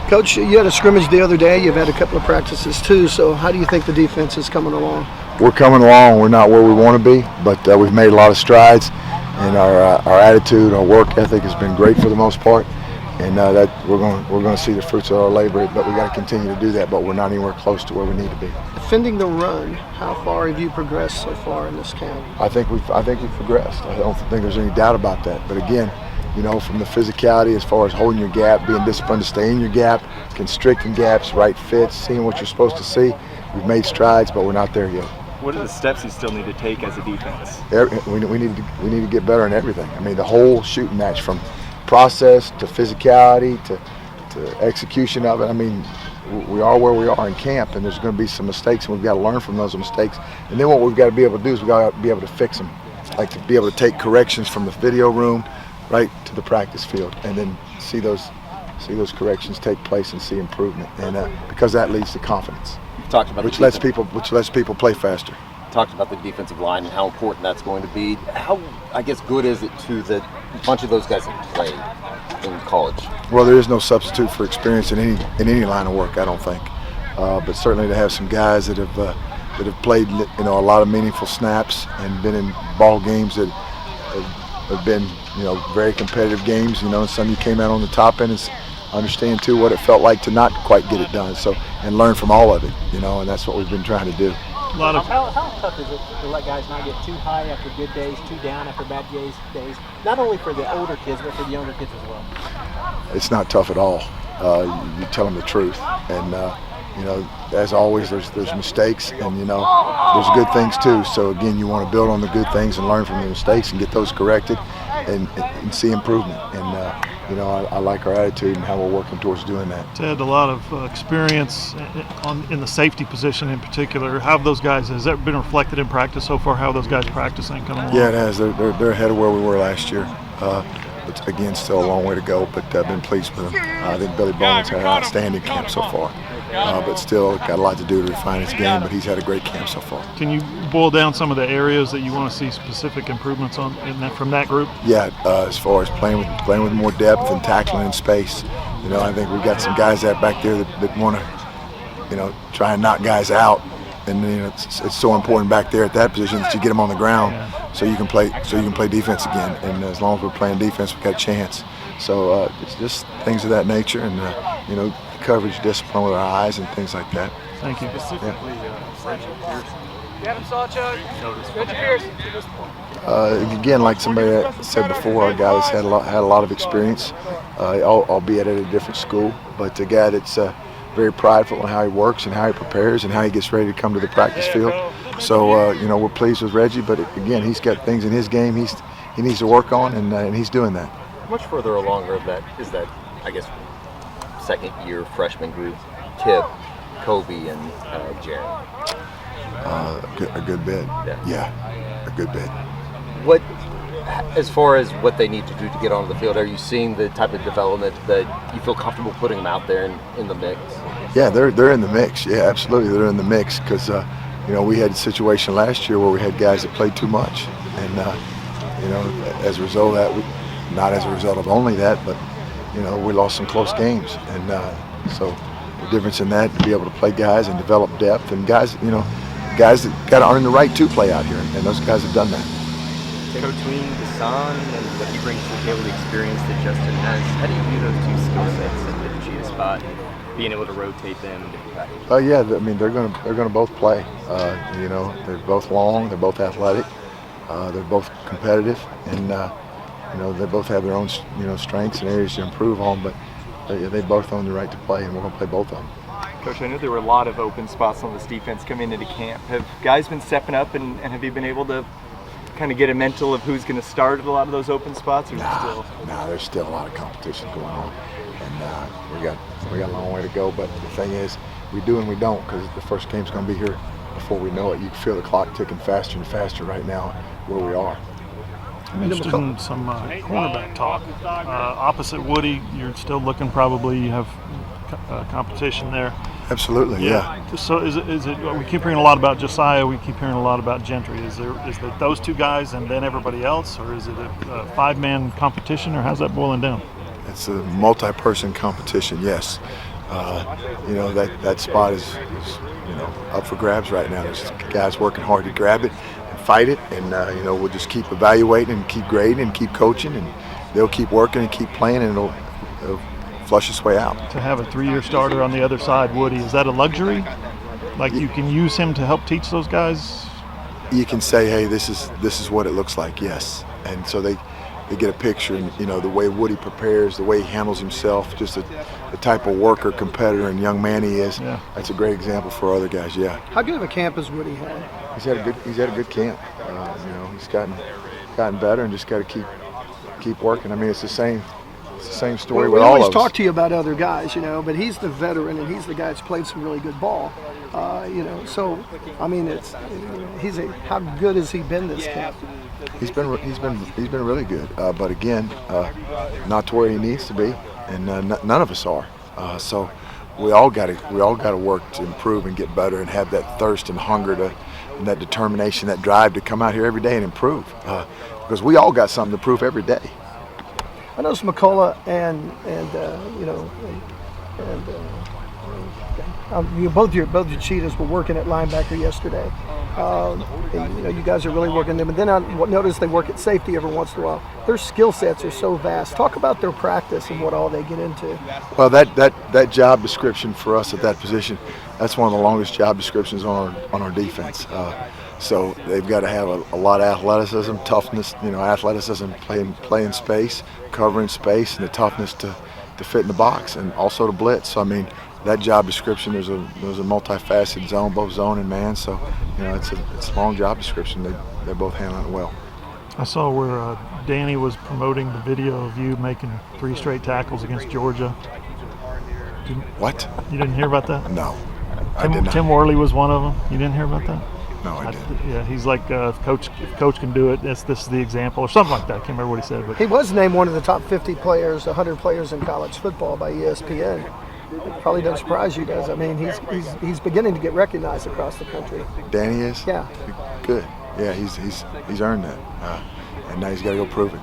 Coach, you had a scrimmage the other day. You've had a couple of practices too. So how do you think the defense is coming along? We're coming along. We're not where we want to be, but we've made a lot of strides, and our attitude, our work ethic has been great for the most part, and that we're going to see the fruits of our labor. But we got to continue to do that. But we're not anywhere close to where we need to be. Defending the run, how far have you progressed so far in this camp? I think we've progressed. I don't think there's any doubt about that. But again, you know, from the physicality as far as holding your gap, being disciplined to stay in your gap, constricting gaps, right fits, seeing what you're supposed to see. We've made strides, but we're not there yet. What are the steps you still need to take as a defense? We need to get better in everything. I mean, the whole shooting match, from process to physicality to execution of it. I mean, we are where we are in camp, and there's going to be some mistakes, and we've got to learn from those mistakes. And then what we've got to be able to do is we've got to be able to fix them, like to be able to take corrections from the video room right to the practice field, and then see those corrections take place and see improvement, and because that leads to confidence, talked about which lets people play faster. Talked about the defensive line and how important that's going to be. How, I guess, good is it to the bunch of those guys that played in college? Well, there is no substitute for experience in any line of work, I don't think, but certainly to have some guys that have played, you know, a lot of meaningful snaps and been in ball games that have been, you know, very competitive games, you know, and some you came out on the top end and understand too what it felt like to not quite get it done, so, and learn from all of it, you know, and that's what we've been trying to do. How tough is it to let guys not get too high after good days, too down after bad days, not only for the older kids but for the younger kids as well? It's not tough at all. You tell them the truth, and you know, as always, there's mistakes, and you know, there's good things too. So again, you want to build on the good things and learn from the mistakes and get those corrected, and see improvement. And you know, I like our attitude and how we're working towards doing that. Ted, a lot of experience in the safety position in particular. How have those guys, has that been reflected in practice so far? How are those guys practicing coming along? Yeah, it has. They're ahead of where we were last year. But again, still a long way to go, but I've been pleased with them. I think Billy Bowman's had an outstanding camp so far, but still got a lot to do to refine his game, but he's had a great camp so far. Can you boil down some of the areas that you want to see specific improvements on from that group? Yeah, as far as playing with more depth and tackling in space, you know, I think we've got some guys back there that want to, you know, try and knock guys out. And you know, it's so important back there at that position that you get them on the ground, so you can play defense again. And as long as we're playing defense, we've got a chance. So it's just things of that nature, and you know, coverage discipline with our eyes and things like that. Thank you. Specifically, Reggie Pearson. Again, like somebody said before, a guy that's had a lot of experience, albeit at a different school, but a guy that's very prideful in how he works and how he prepares and how he gets ready to come to the practice field. So you know, we're pleased with Reggie, but again, he's got things in his game he needs to work on, and he's doing that. Much further along is that I guess second year freshman group, Tip, Kobe, and Jaron. A good bit. Yeah, a good bit. What, as far as what they need to do to get onto the field, are you seeing the type of development that you feel comfortable putting them out there in the mix? Yeah, they're in the mix. Yeah, absolutely, they're in the mix, because you know, we had a situation last year where we had guys that played too much, and you know, as a result of that, not as a result of only that, but you know, we lost some close games, and so the difference in that, to be able to play guys and develop depth, and guys, you know, guys that got to earn the right to play out here, and those guys have done that. Between Dasan and what he brings to the table, the experience that Justin has, how do you view those two skill sets at the cheetah spot and being able to rotate them in different packages? Yeah, I mean, they're gonna both play. You know, they're both long, they're both athletic, they're both competitive, and you know, they both have their own, you know, strengths and areas to improve on. But they both own the right to play, and we're gonna play both of them. Coach, I know there were a lot of open spots on this defense coming into camp. Have guys been stepping up, and have you been able to kind of get a mental of who's going to start at a lot of those open spots, or there's still a lot of competition going on, and we got a long way to go. But the thing is, we do and we don't, because the first game's going to be here before we know it. You can feel the clock ticking faster and faster right now where we are. I'm interested in some cornerback talk. Opposite Woody, you're still looking, probably you have competition there. Absolutely, yeah. So is it? We keep hearing a lot about Josiah. We keep hearing a lot about Gentry. Is there those two guys and then everybody else, or is it a five-man competition, or how's that boiling down? It's a multi-person competition, yes. You know, that spot is you know, up for grabs right now. There's guys working hard to grab it and fight it, and you know, we'll just keep evaluating and keep grading and keep coaching, and they'll keep working and keep playing, and it'll flush its way out. To have a 3-year starter on the other side, Woody, is that a luxury? Like you can use him to help teach those guys? You can say, hey, this is what it looks like, yes. And so they get a picture, and you know, the way Woody prepares, the way he handles himself, just the type of worker, competitor, and young man he is. Yeah. That's a great example for other guys. Yeah. How good of a camp has Woody had? He's had a good camp. You know, he's gotten better, and just got to keep working. I mean, it's the same story with all of us. We always talk to you about other guys, you know, but he's the veteran, and he's the guy that's played some really good ball. You know, so I mean, how good has he been this camp? He's been really good, but again, not to where he needs to be, and none of us are. So we all got to work to improve and get better, and have that thirst and hunger and that determination, that drive to come out here every day and improve, because we all got something to prove every day. I noticed McCullough and you know, both your Cheetahs were working at linebacker yesterday. And, you know, you guys are really working them. And then I noticed they work at safety every once in a while. Their skill sets are so vast. Talk about their practice and what all they get into. Well, that job description for us at that position, that's one of the longest job descriptions on our defense. So they've got to have a lot of athleticism, toughness, you know, athleticism, playing space, covering space, and the toughness to fit in the box, and also to blitz. So I mean, that job description, there's a multifaceted zone, both zone and man. So you know, it's a long job description. They're both handling it well. I saw where Danny was promoting the video of you making 3 straight tackles against Georgia. What? You didn't hear about that? No, I did not. Tim Worley was one of them. You didn't hear about that? No, I didn't. Yeah, he's like, if coach can do it, this is the example, or something like that. I can't remember what he said. But He was named one of the top 50 players, 100 players in college football by ESPN. It probably doesn't surprise you guys. I mean, he's beginning to get recognized across the country. Danny is? Yeah. Good. Yeah, he's earned that, and now he's got to go prove it.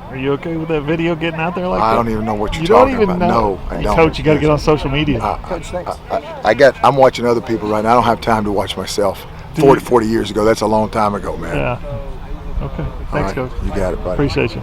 Are you okay with that video getting out there like that? I don't even know what you're You talking don't even about. know? No, I Hey, don't. Coach, you got to get on social media. Coach, thanks. I'm watching other people right now. I don't have time to watch myself. 40 years ago, that's a long time ago, man. Yeah. Okay. Thanks, All right, Coach. You got it, buddy. Appreciate you.